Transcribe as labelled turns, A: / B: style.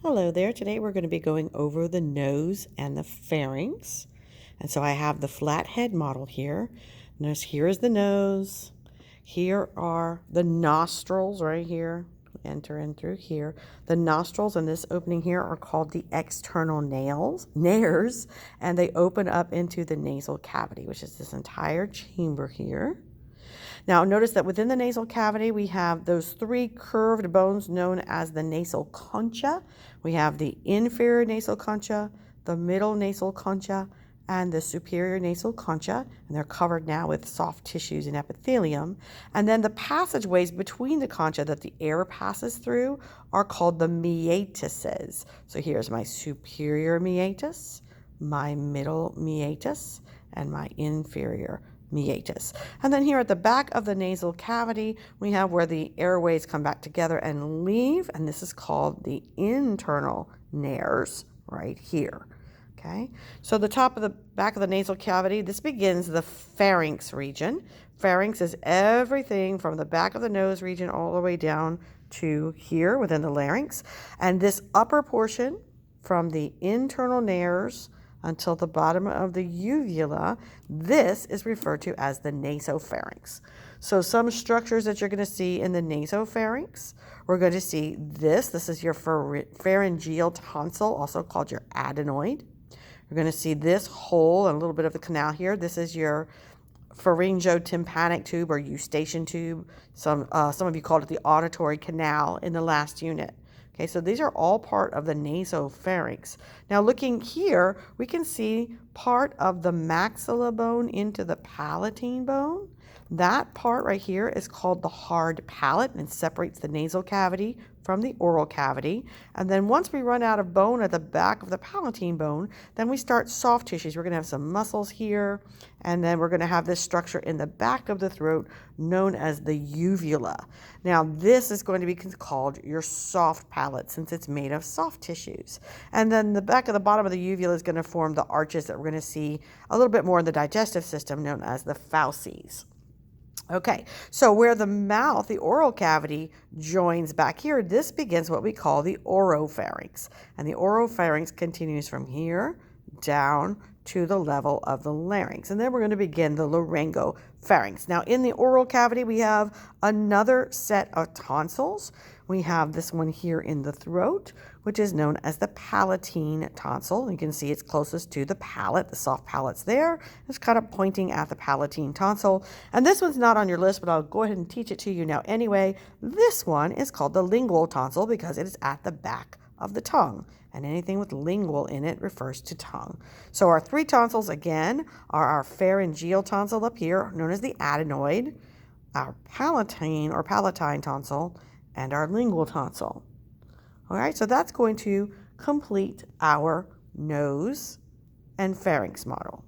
A: Hello there. Today we're going to be going over the nose and the pharynx. And so I have the flat head model here. Notice here is the nose. Here are the nostrils right here. Enter in through here. The nostrils in this opening here are called the external nares, and they open up into the nasal cavity, which is this entire chamber here. Now notice that within the nasal cavity we have those three curved bones known as the nasal concha. We have the inferior nasal concha, the middle nasal concha, and the superior nasal concha, and they're covered now with soft tissues and epithelium. And then the passageways between the concha that the air passes through are called the meatises. So here's my superior meatus, my middle meatus, and my inferior meatus. And then here at the back of the nasal cavity, we have where the airways come back together and leave, and this is called the internal nares right here. Okay, so the top of the back of the nasal cavity, this begins the pharynx region. Pharynx is everything from the back of the nose region all the way down to here within the larynx. And this upper portion from the internal nares until the bottom of the uvula, this is referred to as the nasopharynx. So some structures that you're going to see in the nasopharynx, we're going to see this. This is your pharyngeal tonsil, also called your adenoid. You're going to see this hole and a little bit of the canal here. This is your pharyngotympanic tube or eustachian tube. Some of you called it the auditory canal in the last unit. Okay, so these are all part of the nasopharynx. Now looking here, we can see part of the maxilla bone into the palatine bone. That part right here is called the hard palate and separates the nasal cavity from the oral cavity. And then once we run out of bone at the back of the palatine bone, then we start soft tissues. We're going to have some muscles here, and then we're going to have this structure in the back of the throat known as the uvula. Now this is going to be called your soft palate since it's made of soft tissues. And then the back of the bottom of the uvula is going to form the arches that we're going to see a little bit more in the digestive system known as the fauces. Okay, so where the mouth, the oral cavity, joins back here, this begins what we call the oropharynx. And the oropharynx continues from here down to the level of the larynx. And then we're going to begin the laryngopharynx. Now in the oral cavity, we have another set of tonsils. We have this one here in the throat, which is known as the palatine tonsil. You can see it's closest to the palate. The soft palate's there. It's kind of pointing at the palatine tonsil. And this one's not on your list, but I'll go ahead and teach it to you now anyway. This one is called the lingual tonsil because it is at the back of the tongue. And anything with lingual in it refers to tongue. So our three tonsils, again, are our pharyngeal tonsil up here, known as the adenoid, our palatine or palatine tonsil, and our lingual tonsil. All right, so that's going to complete our nose and pharynx model.